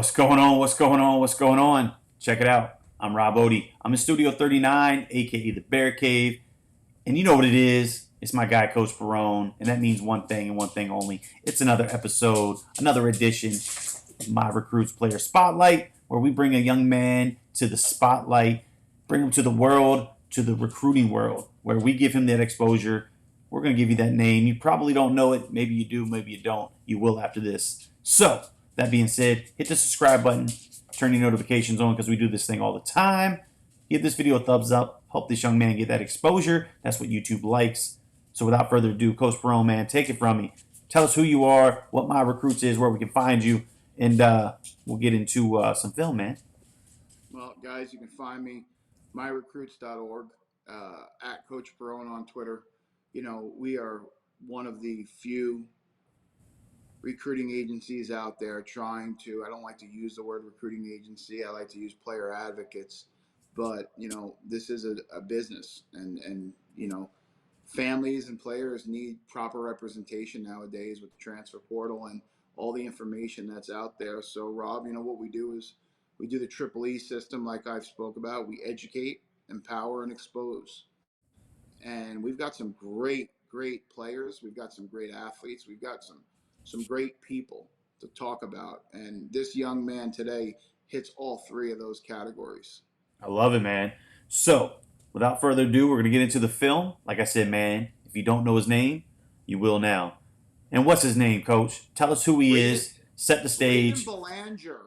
What's going on? What's going on? What's going on? Check it out. I'm Rob Odie. I'm in Studio 39, aka the Bear Cave. And you know what it is. It's my guy, Coach Perone. And that means one thing and one thing only. It's another episode, another edition of My Recruits Player Spotlight, where we bring a young man to the spotlight, bring him to the world, to the recruiting world, where we give him that exposure. We're going to give you that name. You probably don't know it. Maybe you do, maybe you don't. You will after this. So, that being said, hit the subscribe button, turn your notifications on because we do this thing all the time. Give this video a thumbs up. Help this young man get that exposure. That's what YouTube likes. So without further ado, Coach Perone, man, take it from me. Tell us who you are, what My Recruits is, where we can find you, and we'll get into some film, man. Well, guys, you can find me myrecruits.org, at Coach Perone on Twitter. You know, we are one of the few recruiting agencies out there trying to, I don't like to use the word recruiting agency, I like to use player advocates, but this is a business, and families and players need proper representation nowadays with the transfer portal and all the information that's out there. So Rob, what we do is we do the triple E system, like I've spoke about. We educate, empower, and expose. And we've got some great players. We've got some great athletes. We've got some great people to talk about. And this young man today hits all three of those categories. I love it, man. So, without further ado, we're going to get into the film. Like I said, man, if you don't know his name, you will now. And what's his name, Coach? Tell us who he is. Set the stage. Braeden Belanger.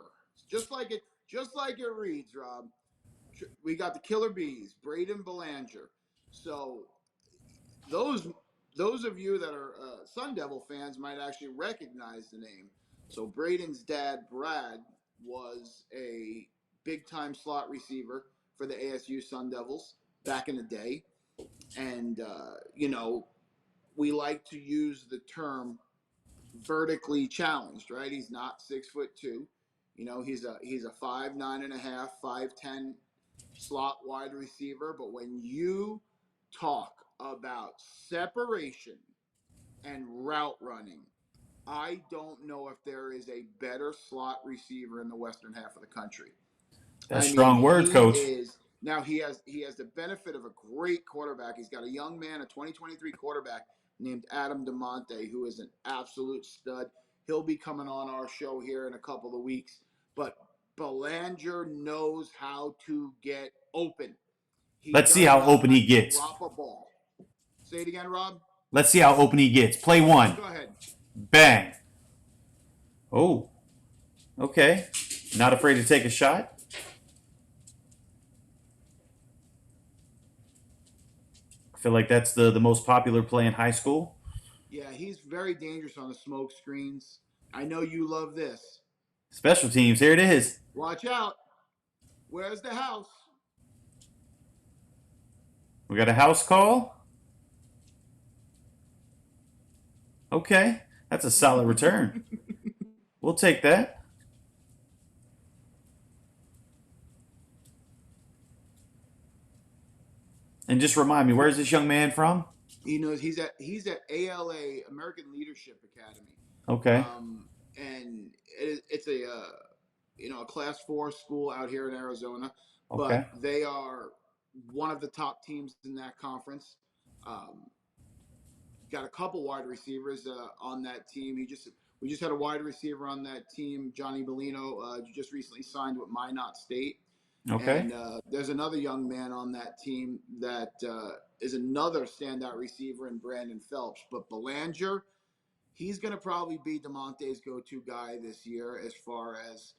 Just like it reads, Rob. We got the Killer Bees, Braeden Belanger. So those of you that are Sun Devil fans might actually recognize the name. So Braden's dad, Brad, was a big-time slot receiver for the ASU Sun Devils back in the day. And, we like to use the term vertically challenged, right? He's not 6'2". He's a 5'9.5", 5'10" slot wide receiver. But when you talk about separation and route running, I don't know if there is a better slot receiver in the western half of the country. That's strong words, Coach. Now he has the benefit of a great quarterback. He's got a young man, a 2023 quarterback named Adam DeMonte, who is an absolute stud. He'll be coming on our show here in a couple of weeks. But Belanger knows how to get open. Let's see how open he gets. Drop a ball. Say it again, Rob. Let's see how open he gets. Play one. Go ahead. Bang. Oh. Okay. Not afraid to take a shot. I feel like that's the most popular play in high school. Yeah, he's very dangerous on the smoke screens. I know you love this. Special teams, here it is. Watch out. Where's the house? We got a house call. Okay, that's a solid return. We'll take that. And just remind me, where's this young man from? He's at ALA, American Leadership Academy. Okay. And it's a Class 4 school out here in Arizona. Okay. But they are one of the top teams in that conference. Got a couple wide receivers on that team. We just had a wide receiver on that team, Johnny Bellino, just recently signed with Minot State. Okay. And there's another young man on that team that is another standout receiver in Brandon Phelps. But Belanger, he's going to probably be DeMonte's go-to guy this year as far as,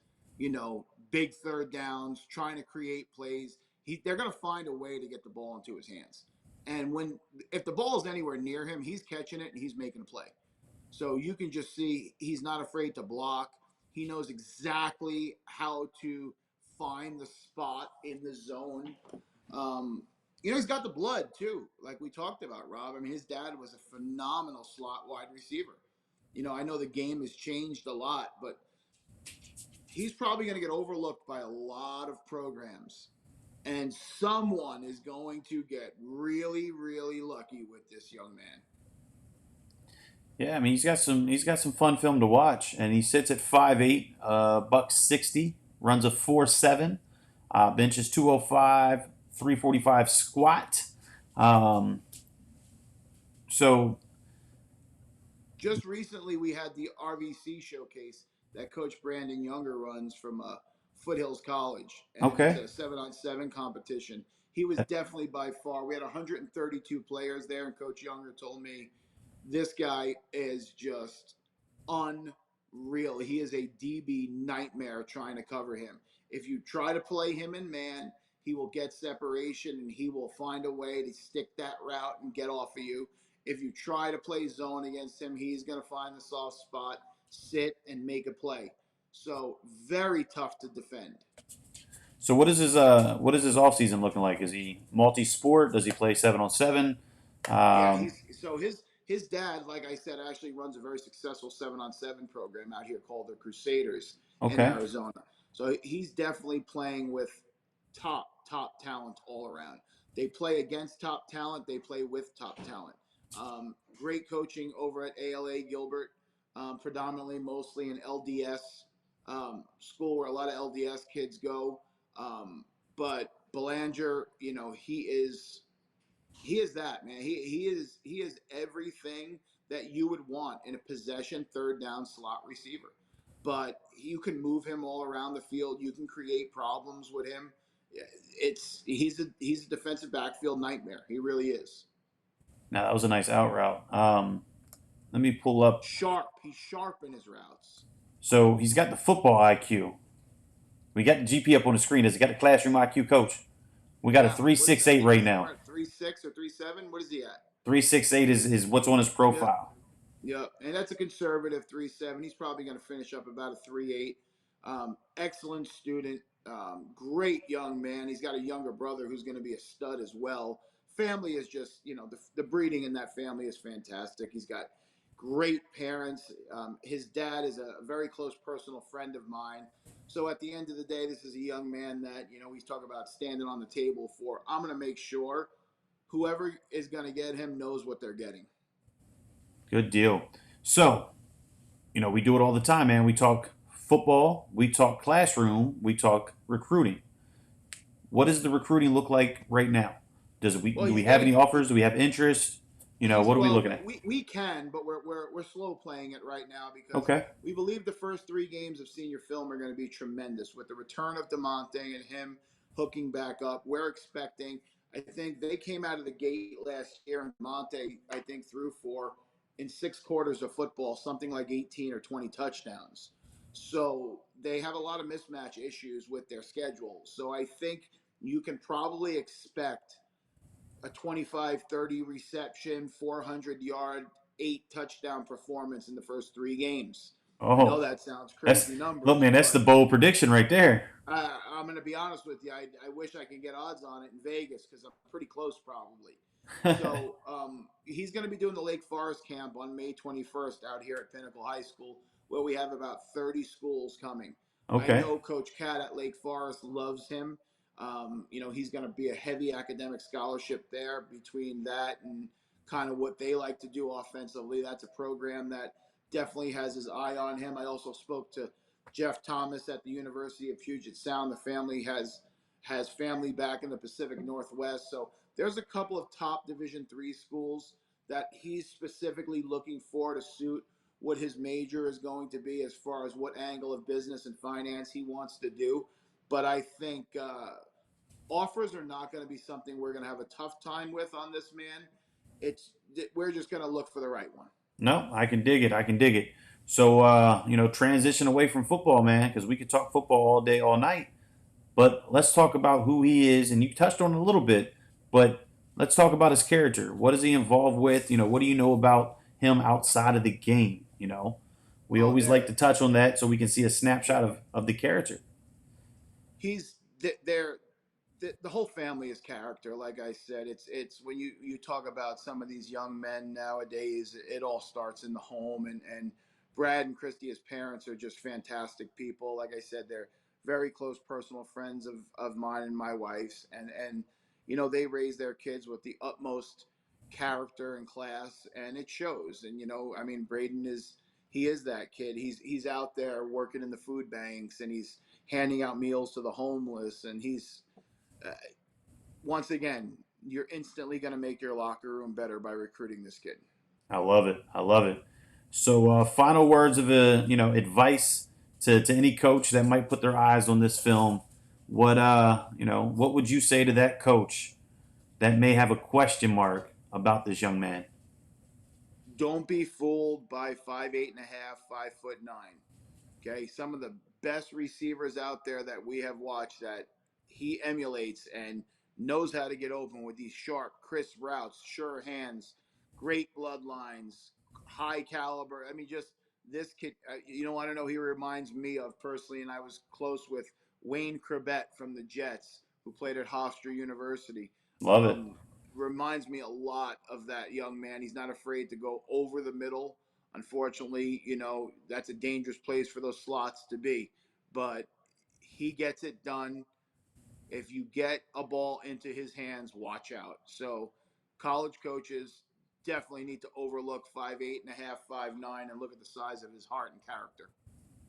big third downs, trying to create plays. They're going to find a way to get the ball into his hands. And if the ball is anywhere near him, he's catching it and he's making a play. So you can just see he's not afraid to block. He knows exactly how to find the spot in the zone. He's got the blood too, like we talked about, Rob. I mean, his dad was a phenomenal slot wide receiver. I know the game has changed a lot, but he's probably going to get overlooked by a lot of programs. And someone is going to get really, really lucky with this young man. Yeah, I mean he's got some fun film to watch, and he sits at 5'8", buck 60, runs a 4.7, benches 205, 345 squat. Um, so Just recently, we had the RVC showcase that Coach Brandon Younger runs from Foothills College, and it's okay, a 7-on-7 competition. He was definitely by far. We had 132 players there, and Coach Younger told me this guy is just unreal. He is a DB nightmare trying to cover him. If you try to play him in man, he will get separation and he will find a way to stick that route and get off of you. If you try to play zone against him, he's going to find the soft spot, sit, and make a play. So very tough to defend. so what is his off season looking like? Is he multi sport? Does he play 7-on-7? Yeah, Um, he's so his dad, like I said, actually runs a very successful 7-on-7 program out here called the Crusaders in okay, Arizona. So he's definitely playing with top talent all around. They play against top talent. They play with top talent. Great coaching over at ALA Gilbert, predominantly mostly an LDS school where a lot of LDS kids go. Um, but Belanger, he is that man. He is everything that you would want in a possession third down slot receiver. But you can move him all around the field. You can create problems with him. He's a defensive backfield nightmare. He really is. now that was a nice out route. Let me pull up. Sharp. He's sharp in his routes. So he's got the football IQ. We got the GP up on the screen. Does he got the classroom IQ, coach? We got a Yeah. three What is six I eight think right he's now. more at 3.6 or 3.7. What is he at? 368 is what's on his Yeah. profile. Yeah, and that's a conservative 3.7. He's probably going to finish up about a 3.8. Excellent student, great young man. He's got a younger brother who's going to be a stud as well. Family is just, the breeding in that family is fantastic. He's got great parents. His dad is a very close personal friend of mine. So at the end of the day, this is a young man that, we talk about standing on the table for. I'm going to make sure whoever is going to get him knows what they're getting. Good deal. So, we do it all the time, man. We talk football, we talk classroom, we talk recruiting. What does the recruiting look like right now? Does we Well, do we he's have any getting offers? Do we have interest? he's What are we well looking at? we can, but we're slow playing it right now because Okay. we believe the first three games of senior film are going to be tremendous with the return of DeMonte and him hooking back up. We're expecting. I think they came out of the gate last year, and DeMonte I think threw for in 6 quarters of football something like 18 or 20 touchdowns. So they have a lot of mismatch issues with their schedule. So I think you can probably expect a 25-30 reception, 400-yard, 8 touchdown performance in the first 3 games. I know Oh, that sounds that's crazy look, numbers, man. That's the but bold prediction right there. I'm going to be honest with you. I wish I could get odds on it in Vegas because I'm pretty close probably. So he's going to be doing the Lake Forest camp on May 21st out here at Pinnacle High School, where we have about 30 schools coming. I Okay. know Coach Cat at Lake Forest loves him. He's going to be a heavy academic scholarship there between that and kind of what they like to do offensively. That's a program that definitely has his eye on him. I also spoke to Jeff Thomas at the University of Puget Sound. The family has family back in the Pacific Northwest, so there's a couple of top Division III schools that he's specifically looking for to suit what his major is going to be as far as what angle of business and finance he wants to do. But I think offers are not going to be something we're going to have a tough time with on this man. It's we're just going to look for the right one. No, I can dig it. I can dig it. So, transition away from football, man, because we could talk football all day, all night. But let's talk about who he is, and you touched on it a little bit. But let's talk about his character. What is he involved with? What do you know about him outside of the game? We Oh, always like to touch on that so we can see a snapshot of the character. he's they're the whole family is character. Like I said, it's when you talk about some of these young men nowadays, it all starts in the home. And Brad and Christy, his parents, are just fantastic people. Like I said, they're very close personal friends of mine and my wife's, and they raise their kids with the utmost character and class, and it shows. And I mean, Braden is that kid. He's out there working in the food banks, and he's handing out meals to the homeless, and he's uh, once again, you're instantly going to make your locker room better by recruiting this kid. I love it. I love it. So, final words of advice to any coach that might put their eyes on this film. What would you say to that coach that may have a question mark about this young man? Don't be fooled by 5'8.5", 5'9". Okay, some of the best receivers out there that we have watched that he emulates and knows how to get open with these sharp, crisp routes, sure hands, great bloodlines, high caliber. I mean, just this kid. I don't know. He reminds me of personally, and I was close with Wayne Corbett from the Jets, who played at Hofstra University. Love it. Um, Reminds me a lot of that young man. He's not afraid to go over the middle. Unfortunately, that's a dangerous place for those slots to be. But he gets it done. If you get a ball into his hands, watch out. So, college coaches definitely need to overlook 5'8.5", 5'9", and look at the size of his heart and character.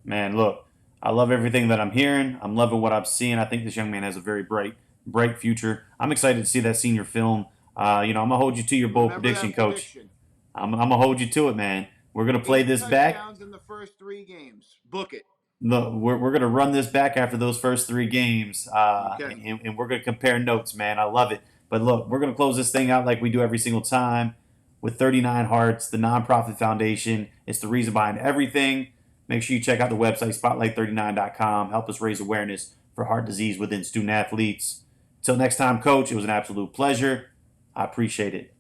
Man, look, I love everything that I'm hearing. I'm loving what I'm seeing. I think this young man has a very bright future. I'm excited to see that senior film. I'm gonna hold you to your bold Remember prediction, that coach. prediction. I'm gonna hold you to it, man. We're gonna play 8 this back. touchdowns in the first 3 games. Book it. Look, we're gonna run this back after those first 3 games, Okay. and we're gonna compare notes, man. I love it. But look, we're gonna close this thing out like we do every single time with 39 Hearts, the nonprofit foundation. It's the reason behind everything. Make sure you check out the website spotlight39.com. Help us raise awareness for heart disease within student athletes. Till next time, coach. It was an absolute pleasure. I appreciate it.